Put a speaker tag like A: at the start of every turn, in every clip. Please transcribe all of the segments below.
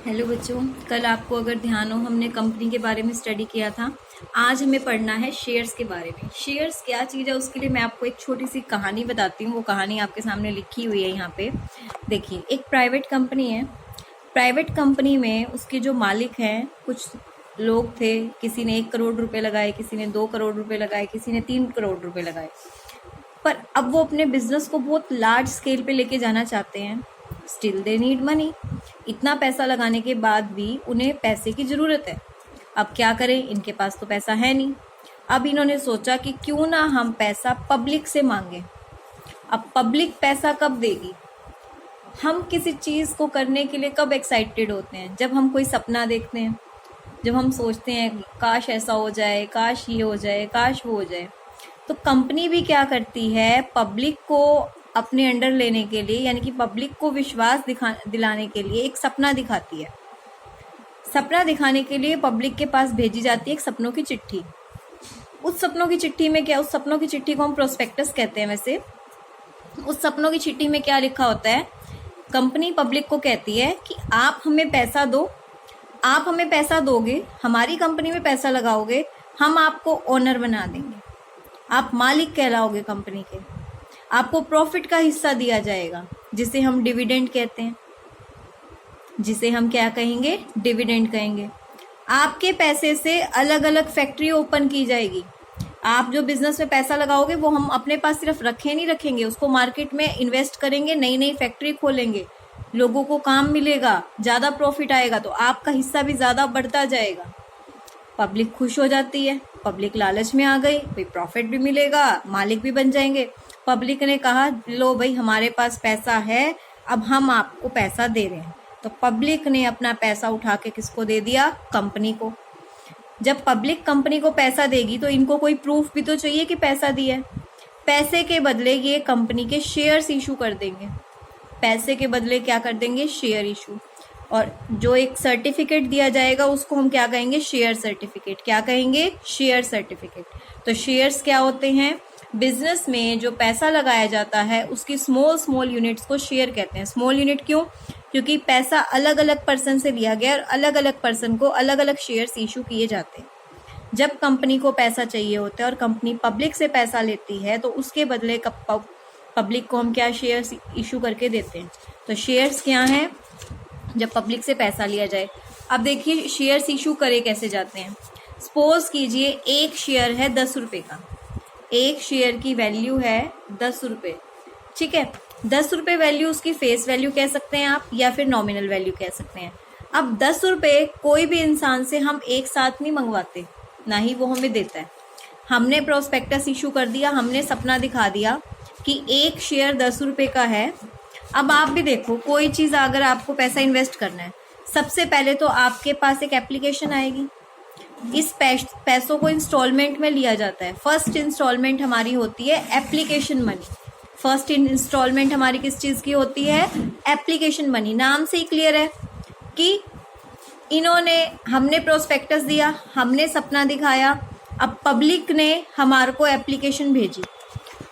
A: Hello बच्चों, कल आपको अगर ध्यान हो हमने कंपनी के बारे में स्टडी किया था। आज हमें पढ़ना है शेयर्स के बारे में। शेयर्स क्या चीज़ है उसके लिए मैं आपको एक छोटी सी कहानी बताती हूँ। वो कहानी आपके सामने लिखी हुई है यहाँ पे। देखिए, एक प्राइवेट कंपनी है। प्राइवेट कंपनी में उसके जो मालिक हैं, कुछ लोग थे। किसी ने 1 करोड़ रुपए लगाए, किसी ने 2 करोड़ रुपए लगाए, किसी ने 3 करोड़ रुपए लगाए। पर अब वो अपने बिजनेस को बहुत लार्ज स्केल पे लेके जाना चाहते हैं। Still they need money. इतना पैसा लगाने के बाद भी उन्हें पैसे की ज़रूरत है। अब क्या करें, इनके पास तो पैसा है नहीं। अब इन्होंने सोचा कि क्यों ना हम पैसा पब्लिक से मांगे। अब पब्लिक पैसा कब देगी? हम किसी चीज़ को करने के लिए कब एक्साइटेड होते हैं? जब हम कोई सपना देखते हैं, जब हम सोचते हैं काश ऐसा हो जाए, काश ये हो जाए, काश वो हो जाए। तो कंपनी भी क्या करती है, पब्लिक को अपने अंडर लेने के लिए, यानी कि पब्लिक को विश्वास दिलाने के लिए एक सपना दिखाती है। सपना दिखाने के लिए पब्लिक के पास भेजी जाती है एक सपनों की चिट्ठी। उस सपनों की चिट्ठी में क्या, उस सपनों की चिट्ठी को हम प्रोस्पेक्टस कहते हैं। वैसे उस सपनों की चिट्ठी में क्या लिखा होता है? कंपनी पब्लिक को कहती है कि आप हमें पैसा दो, आप हमें पैसा दोगे, हमारी कंपनी में पैसा लगाओगे, हम आपको ओनर बना देंगे, आप मालिक कहलाओगे कंपनी के, आपको प्रॉफिट का हिस्सा दिया जाएगा, जिसे हम डिविडेंड कहते हैं, जिसे हम क्या कहेंगे? डिविडेंड कहेंगे। आपके पैसे से अलग अलग फैक्ट्री ओपन की जाएगी। आप जो बिजनेस में पैसा लगाओगे वो हम अपने पास सिर्फ रखे नहीं रखेंगे, उसको मार्केट में इन्वेस्ट करेंगे, नई नई फैक्ट्री खोलेंगे, लोगों को काम मिलेगा, ज्यादा प्रॉफिट आएगा, तो आपका हिस्सा भी ज्यादा बढ़ता जाएगा। पब्लिक खुश हो जाती है, पब्लिक लालच में आ गई, भाई प्रॉफिट भी मिलेगा, मालिक भी बन जाएंगे। पब्लिक ने कहा लो भाई हमारे पास पैसा है, अब हम आपको पैसा दे रहे हैं। तो पब्लिक ने अपना पैसा उठा के किसको दे दिया? कंपनी को। जब पब्लिक कंपनी को पैसा देगी तो इनको कोई प्रूफ भी तो चाहिए कि पैसा दिया है। पैसे के बदले ये कंपनी के शेयर्स इशू कर देंगे। पैसे के बदले क्या कर देंगे? Share issue. और जो एक सर्टिफिकेट दिया जाएगा उसको हम क्या कहेंगे? Share certificate. क्या कहेंगे? Share certificate. तो शेयर्स क्या होते हैं? बिजनेस में जो पैसा लगाया जाता है उसकी स्मॉल स्मॉल यूनिट्स को शेयर कहते हैं। स्मॉल यूनिट क्यों? क्योंकि पैसा अलग अलग पर्सन से लिया गया और अलग अलग पर्सन को अलग अलग शेयर्स इशू किए जाते हैं। जब कंपनी को पैसा चाहिए होता है और कंपनी पब्लिक से पैसा लेती है तो उसके बदले पब्लिक को हम क्या? शेयर्स इशू करके देते हैं। तो शेयर्स क्या हैं? जब पब्लिक से पैसा लिया जाए। अब देखिए शेयर्स इशू करे कैसे जाते हैं। सपोज कीजिए एक शेयर है 10 रुपए का, एक शेयर की वैल्यू है 10 रुपए, ठीक है। 10 रुपए वैल्यू उसकी फेस वैल्यू कह सकते हैं आप, या फिर नॉमिनल वैल्यू कह सकते हैं। अब 10 रुपए कोई भी इंसान से हम एक साथ नहीं मंगवाते, ना ही वो हमें देता है। हमने प्रोस्पेक्टस इशू कर दिया, हमने सपना दिखा दिया कि एक शेयर 10 रुपए का है। अब आप भी देखो, कोई चीज़ अगर आपको पैसा इन्वेस्ट करना है, सबसे पहले तो आपके पास एक एप्लीकेशन आएगी। इस पैसों को इंस्टॉलमेंट में लिया जाता है। फर्स्ट इंस्टॉलमेंट हमारी होती है एप्लीकेशन मनी। फर्स्ट इंस्टॉलमेंट हमारी किस चीज़ की होती है? Application money. नाम से ही क्लियर है कि हमने प्रोस्पेक्टस दिया, हमने सपना दिखाया, अब पब्लिक ने हमारे को एप्लीकेशन भेजी,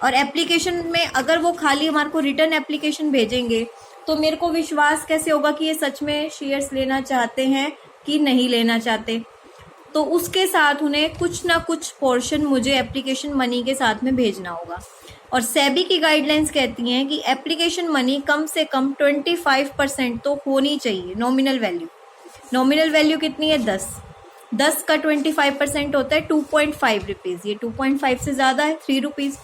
A: और एप्लीकेशन में अगर वो खाली हमारे को रिटर्न एप्लीकेशन भेजेंगे तो मेरे को विश्वास कैसे होगा कि ये सच में शेयर्स लेना चाहते हैं कि नहीं लेना चाहते? तो उसके साथ उन्हें कुछ ना कुछ पोर्शन मुझे एप्लीकेशन मनी के साथ में भेजना होगा। और सेबी की गाइडलाइंस कहती हैं कि एप्लीकेशन मनी कम से कम 25% तो होनी चाहिए नॉमिनल वैल्यू। नॉमिनल वैल्यू कितनी है? 10 का 25% होता है 2.5 रुपीज़। ये 2.5 से ज़्यादा है, 3 रुपीज़।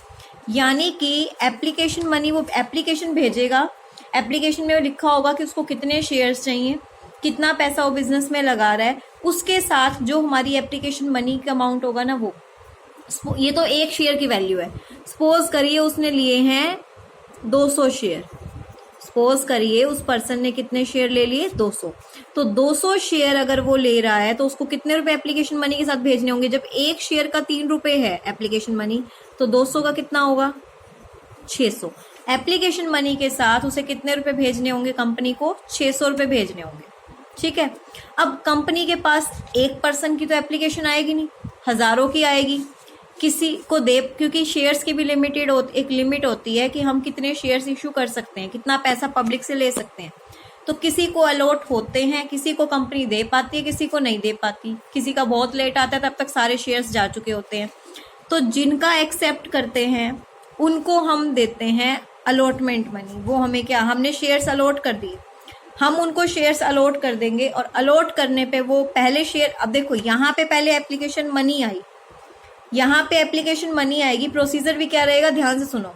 A: यानी कि एप्लीकेशन मनी, वो एप्लीकेशन भेजेगा, एप्लीकेशन में लिखा होगा कि उसको कितने शेयर्स चाहिए, कितना पैसा वो बिजनेस में लगा रहा है, उसके साथ जो हमारी एप्लीकेशन मनी का अमाउंट होगा ना वो। ये तो एक शेयर की वैल्यू है। सपोज करिए उसने लिए हैं 200 शेयर। सपोज करिए उस पर्सन ने कितने शेयर ले लिए? 200। तो 200 शेयर अगर वो ले रहा है तो उसको कितने रुपए एप्लीकेशन मनी के साथ भेजने होंगे? जब एक शेयर का 3 रुपए है एप्लीकेशन मनी, तो 200 का कितना होगा? 600। एप्लीकेशन मनी के साथ उसे कितने रुपए भेजने होंगे? कंपनी को 600 रुपए भेजने होंगे, ठीक है। अब कंपनी के पास एक पर्सन की तो एप्लीकेशन आएगी नहीं, हजारों की आएगी। किसी को दे, क्योंकि शेयर्स की भी एक लिमिट होती है कि हम कितने शेयर्स इशू कर सकते हैं, कितना पैसा पब्लिक से ले सकते हैं। तो किसी को अलॉट होते हैं, किसी को कंपनी दे पाती है, किसी को नहीं दे पाती, किसी का बहुत लेट आता है, तब तक सारे शेयर्स जा चुके होते हैं। तो जिनका एक्सेप्ट करते हैं उनको हम देते हैं अलॉटमेंट मनी। वो हमें क्या, हमने शेयर्स अलॉट कर दिए, हम उनको शेयर्स अलॉट कर देंगे और अलॉट करने पे वो पहले शेयर, अब देखो यहाँ पे पहले एप्लीकेशन मनी आई, यहाँ पे एप्लीकेशन मनी आएगी। प्रोसीजर भी क्या रहेगा, ध्यान से सुनो।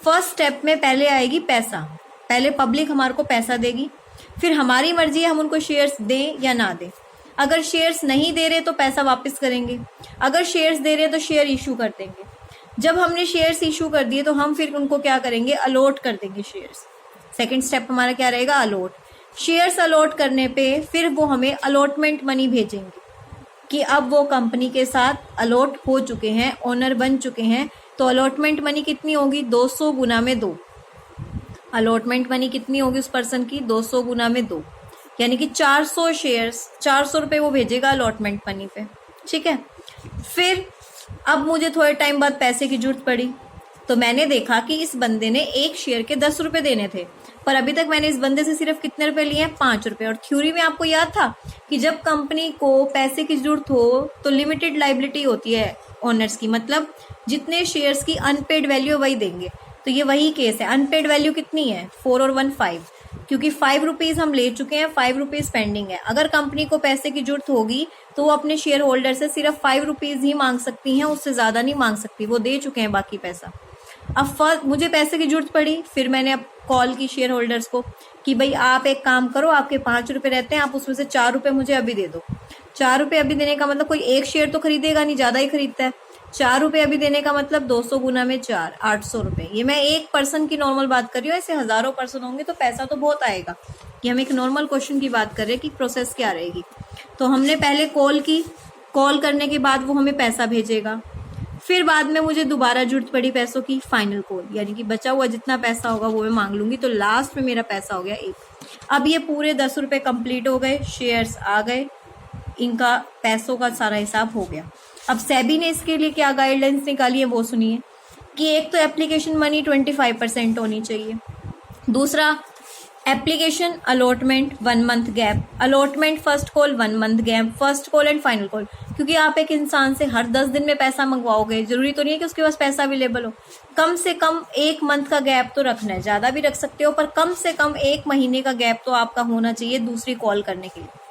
A: फर्स्ट स्टेप में पहले आएगी पैसा, पहले पब्लिक हमारे को पैसा देगी, फिर हमारी मर्जी है हम उनको शेयर्स दें या ना दें। अगर शेयर्स नहीं दे रहे तो पैसा वापस करेंगे, अगर शेयर्स दे रहे तो शेयर इशू कर देंगे। जब हमने शेयर्स इशू कर दिए तो हम फिर उनको क्या करेंगे, अलॉट कर देंगे शेयर्स। सेकंड स्टेप हमारा क्या रहेगा, अलॉट। शेयर्स अलॉट करने पे फिर वो हमें अलॉटमेंट मनी भेजेंगे कि अब वो कंपनी के साथ अलॉट हो चुके हैं, ओनर बन चुके हैं। तो अलॉटमेंट मनी कितनी होगी, 200 गुना में 2। अलॉटमेंट मनी कितनी होगी उस पर्सन की, 200 गुना में 2, यानी कि 400 शेयर्स, 400 रुपये वो भेजेगा अलॉटमेंट मनी पे। ठीक है। फिर अब मुझे थोड़े टाइम बाद पैसे की जरूरत पड़ी, तो मैंने देखा कि इस बंदे ने एक शेयर के 10 रुपये देने थे, पर अभी तक मैंने इस बंदे से सिर्फ कितने रुपए लिए हैं, 5 रुपये। और थ्योरी में आपको याद था कि जब कंपनी को पैसे की जरूरत हो तो लिमिटेड लाइबिलिटी होती है ओनर्स की, मतलब जितने शेयर्स की अनपेड वैल्यू वही देंगे। तो ये वही केस है। अनपेड वैल्यू कितनी है, 4 और 1 5, क्योंकि 5 रुपीज हम ले चुके हैं, 5 रुपीज पेंडिंग है। अगर कंपनी को पैसे की जरूरत होगी तो वो अपने शेयर होल्डर से सिर्फ 5 रुपीज ही मांग सकती हैं, उससे ज्यादा नहीं मांग सकती, वो दे चुके हैं बाकी पैसा। अब मुझे पैसे की जरूरत पड़ी, फिर मैंने अब कॉल की शेयर होल्डर्स को कि भाई आप एक काम करो, आपके 5 रुपए रहते हैं, आप उसमें से 4 रुपए मुझे अभी दे दो। 4 रुपए अभी देने का मतलब कोई एक शेयर तो खरीदेगा नहीं, ज्यादा ही खरीदता है। 4 रुपए अभी देने का मतलब 200 गुना में 4, 800 रुपए। ये मैं एक पर्सन की नॉर्मल बात कर रही हूँ, ऐसे हजारों पर्सन होंगे तो पैसा तो बहुत आएगा। ये हम एक नॉर्मल क्वेश्चन की बात कर रहे हैं कि प्रोसेस क्या रहेगी। तो हमने पहले कॉल की, कॉल करने के बाद वो हमें पैसा भेजेगा। फिर बाद में मुझे दोबारा जरूरत पड़ी पैसों की, फाइनल कॉल, यानी कि बचा हुआ जितना पैसा होगा वो मैं मांग लूंगी। तो लास्ट में मेरा पैसा हो गया 1। अब ये पूरे 10 रुपए कंप्लीट हो गए, शेयर्स आ गए, इनका पैसों का सारा हिसाब हो गया। अब सेबी ने इसके लिए क्या गाइडलाइंस निकाली है वो सुनिए कि एक तो एप्लीकेशन मनी 25% होनी चाहिए, दूसरा application allotment 1 month gap, allotment first call 1 month gap, first call and final call. क्योंकि आप एक इंसान से हर 10 दिन में पैसा मंगवाओगे, जरूरी तो नहीं है कि उसके पास पैसा अवेलेबल हो। कम से कम 1 मंथ का गैप तो रखना है, ज्यादा भी रख सकते हो, पर कम से कम 1 महीने का गैप तो आपका होना चाहिए दूसरी कॉल करने के लिए।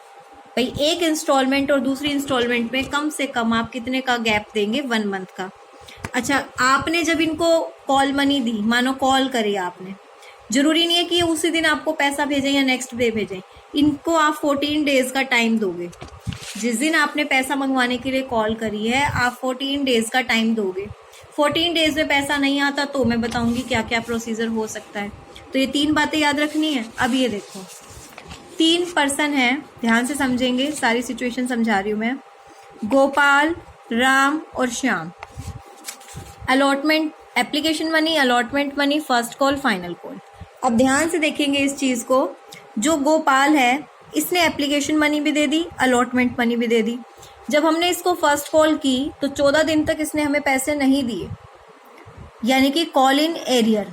A: भाई एक इंस्टॉलमेंट और दूसरी इंस्टॉलमेंट में कम से कम आप कितने का गैप देंगे, 1 मंथ का। अच्छा, आपने जब इनको कॉल मनी दी, मानो कॉल करी आपने, जरूरी नहीं है कि उसी दिन आपको पैसा भेजें या नेक्स्ट डे भेजें, इनको आप 14 डेज का टाइम दोगे। जिस दिन आपने पैसा मंगवाने के लिए कॉल करी है, आप 14 डेज का टाइम दोगे। 14 डेज में पैसा नहीं आता तो मैं बताऊंगी क्या क्या प्रोसीजर हो सकता है। तो ये 3 बातें याद रखनी है। अब ये देखो, 3 पर्सन है, ध्यान से समझेंगे, सारी सिचुएशन समझा रही हूं मैं। गोपाल, राम और Shyam. Allotment, application money, allotment money, first call, final call. अब ध्यान से देखेंगे इस चीज को। जो गोपाल है इसने एप्लीकेशन मनी भी दे दी, अलॉटमेंट मनी भी दे दी। जब हमने इसको फर्स्ट कॉल की तो 14 दिन तक इसने हमें पैसे नहीं दिए, यानी कि कॉल इन एरियर।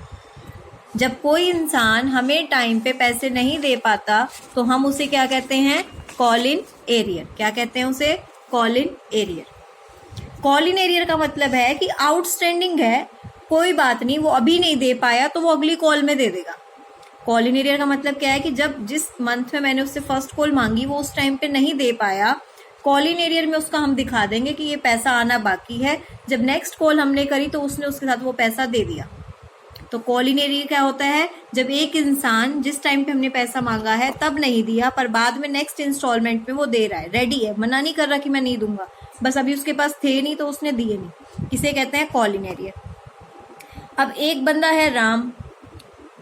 A: जब कोई इंसान हमें टाइम पे पैसे नहीं दे पाता तो हम उसे क्या कहते हैं, कॉल इन एरियर। क्या कहते हैं उसे, call in arrear. Call in arrear का मतलब है कि आउटस्टैंडिंग है, कोई बात नहीं, वो अभी नहीं दे पाया तो वो अगली कॉल में दे देगा। कॉल इन एरियर का मतलब क्या है कि जब जिस मंथ में मैंने उससे फर्स्ट कॉल मांगी वो उस टाइम पे नहीं दे पाया, कॉल इन एरियर में उसका हम दिखा देंगे कि ये पैसा आना बाकी है। जब नेक्स्ट कॉल हमने करी तो उसने उसके साथ वो पैसा दे दिया। तो कॉल इन एरियर क्या होता है, जब एक इंसान जिस टाइम पे हमने पैसा मांगा है तब नहीं दिया, पर बाद में नेक्स्ट इंस्टॉलमेंट में वो दे रहा है, रेडी है, मना नहीं कर रहा कि मैं नहीं दूंगा, बस अभी उसके पास थे नहीं तो उसने दिए नहीं, इसे कहते हैं कॉल इन एरियर। अब एक बंदा है राम,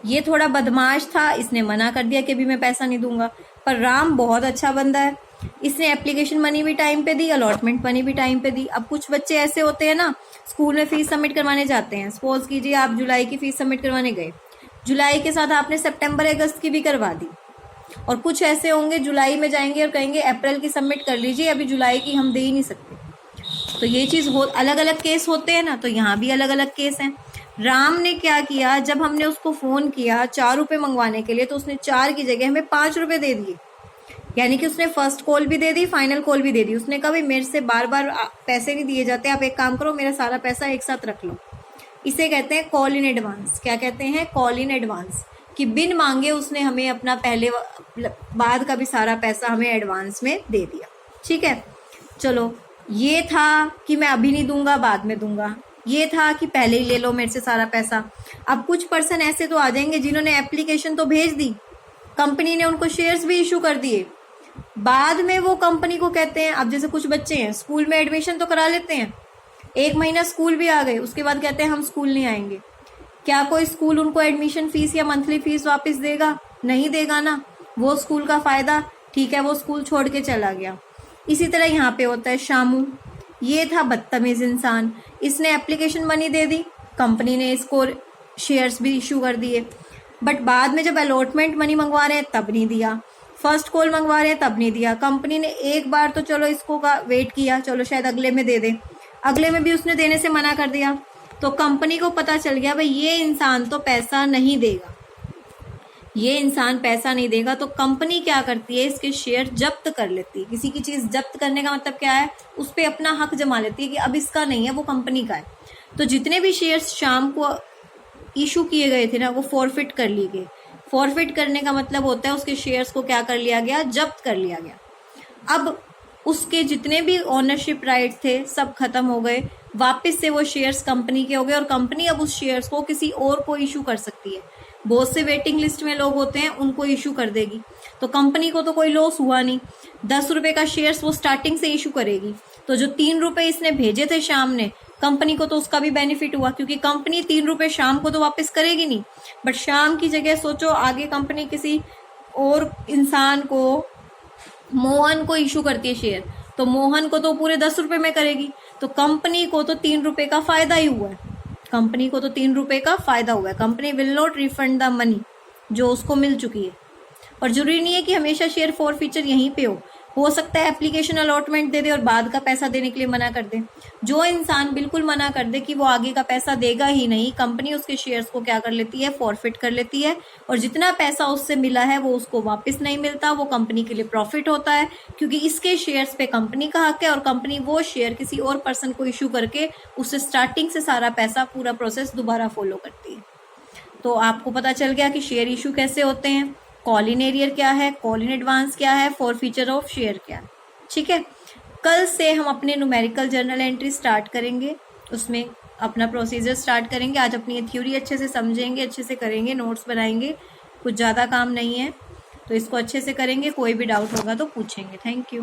A: ये थोड़ा बदमाश था, इसने मना कर दिया कि अभी मैं पैसा नहीं दूंगा, पर राम बहुत अच्छा बंदा है, इसने एप्लीकेशन मनी भी टाइम पे दी, अलॉटमेंट मनी भी टाइम पे दी। अब कुछ बच्चे ऐसे होते हैं ना, स्कूल में फीस सबमिट करवाने जाते हैं, सपोज कीजिए आप जुलाई की फीस सबमिट करवाने गए, जुलाई के साथ आपने सितंबर अगस्त की भी करवा दी। और कुछ ऐसे होंगे जुलाई में जाएंगे और कहेंगे अप्रैल की सबमिट कर लीजिए, अभी जुलाई की हम दे ही नहीं सकते। तो ये चीज अलग अलग केस होते हैं ना, तो यहाँ भी अलग अलग केस हैं। राम ने क्या किया, जब हमने उसको फोन किया 4 रुपए मंगवाने के लिए तो उसने 4 की जगह हमें 5 रुपए दे दिए। यानी कि उसने फर्स्ट कॉल भी दे दी, फाइनल कॉल भी दे दी। उसने कहा भाई मेरे से बार बार पैसे नहीं दिए जाते, आप एक काम करो मेरा सारा पैसा एक साथ रख लो। इसे कहते हैं कॉल इन एडवांस। क्या कहते हैं? Call in advance. कि बिन मांगे उसने हमें अपना पहले बाद का भी सारा पैसा हमें एडवांस में दे दिया। ठीक है, चलो ये था कि मैं अभी नहीं दूंगा, बाद में दूंगा। ये था कि पहले ही ले लो मेरे से सारा पैसा। अब कुछ पर्सन ऐसे तो आ जाएंगे जिन्होंने एप्लीकेशन तो भेज दी, कंपनी ने उनको शेयर्स भी इशू कर दिए, बाद में वो कंपनी को कहते हैं, अब जैसे कुछ बच्चे हैं स्कूल में एडमिशन तो करा लेते हैं, 1 महीना स्कूल भी आ गए, उसके बाद कहते हैं हम स्कूल नहीं आएंगे। क्या कोई स्कूल उनको एडमिशन फीस या मंथली फीस वापस देगा? नहीं देगा ना। वो स्कूल का फायदा, ठीक है, वो स्कूल छोड़ के चला गया। इसी तरह यहाँ पे होता है शामू। ये था बदतमीज इंसान, इसने एप्लीकेशन मनी दे दी, कंपनी ने इसको शेयर्स भी इशू कर दिए, बट बाद में जब अलॉटमेंट मनी मंगवा रहे हैं तब नहीं दिया, फर्स्ट कॉल मंगवा रहे हैं तब नहीं दिया। कंपनी ने एक बार तो चलो इसको का वेट किया, चलो शायद अगले में दे दे, अगले में भी उसने देने से मना कर दिया। तो कंपनी को पता चल गया भाई ये इंसान तो पैसा नहीं देगा, ये इंसान पैसा नहीं देगा। तो कंपनी क्या करती है, इसके शेयर जब्त कर लेती है। किसी की चीज जब्त करने का मतलब क्या है, उस पर अपना हक जमा लेती है कि अब इसका नहीं है, वो कंपनी का है। तो जितने भी शेयर्स शाम को इशू किए गए थे ना, वो फॉरफिट कर लिए गए। फॉरफिट करने का मतलब होता है उसके शेयर्स को क्या कर लिया गया, जब्त कर लिया गया। अब उसके जितने भी ओनरशिप राइट थे सब खत्म हो गए, वापस से वो शेयर्स कंपनी के हो गए और कंपनी अब उस शेयर्स को किसी और को इशू कर सकती है। बहुत से वेटिंग लिस्ट में लोग होते हैं, उनको इशू कर देगी। तो कंपनी को तो कोई लॉस हुआ नहीं, 10 रुपए का शेयर्स वो स्टार्टिंग से इशू करेगी। तो जो 3 रुपए इसने भेजे थे शाम ने, कंपनी को तो उसका भी बेनिफिट हुआ, क्योंकि कंपनी 3 रुपए शाम को तो वापस करेगी नहीं, बट शाम की जगह सोचो आगे कंपनी किसी और इंसान को, मोहन को इशू करती है शेयर, तो मोहन को तो पूरे 10 रुपए में करेगी। तो कंपनी को तो 3 रुपए का फायदा ही हुआ है, कंपनी को तो 3 रुपए का फायदा हुआ है। Company will not refund the money जो उसको मिल चुकी है। और जरूरी नहीं है कि हमेशा शेयर फॉरफीचर यहीं पे हो सकता है एप्लीकेशन अलॉटमेंट दे दे और बाद का पैसा देने के लिए मना कर दे। जो इंसान बिल्कुल मना कर दे कि वो आगे का पैसा देगा ही नहीं, कंपनी उसके शेयर्स को क्या कर लेती है, फॉरफिट कर लेती है, और जितना पैसा उससे मिला है वो उसको वापस नहीं मिलता, वो कंपनी के लिए प्रॉफिट होता है, क्योंकि इसके शेयर्स पे कंपनी का हक है और कंपनी वो शेयर किसी और पर्सन को इशू करके उससे स्टार्टिंग से सारा पैसा, पूरा प्रोसेस दोबारा फॉलो करती है। तो आपको पता चल गया कि शेयर इशू कैसे होते हैं, कॉल इन एरियर क्या है, कॉल इन एडवांस क्या है, फॉरफीचर ऑफ शेयर क्या है। ठीक है, कल से हम अपने न्यूमेरिकल जर्नल एंट्री स्टार्ट करेंगे, उसमें अपना प्रोसीजर स्टार्ट करेंगे। आज अपनी ये थ्योरी अच्छे से समझेंगे, अच्छे से करेंगे, नोट्स बनाएंगे, कुछ ज़्यादा काम नहीं है, तो इसको अच्छे से करेंगे। कोई भी डाउट होगा तो पूछेंगे। Thank you.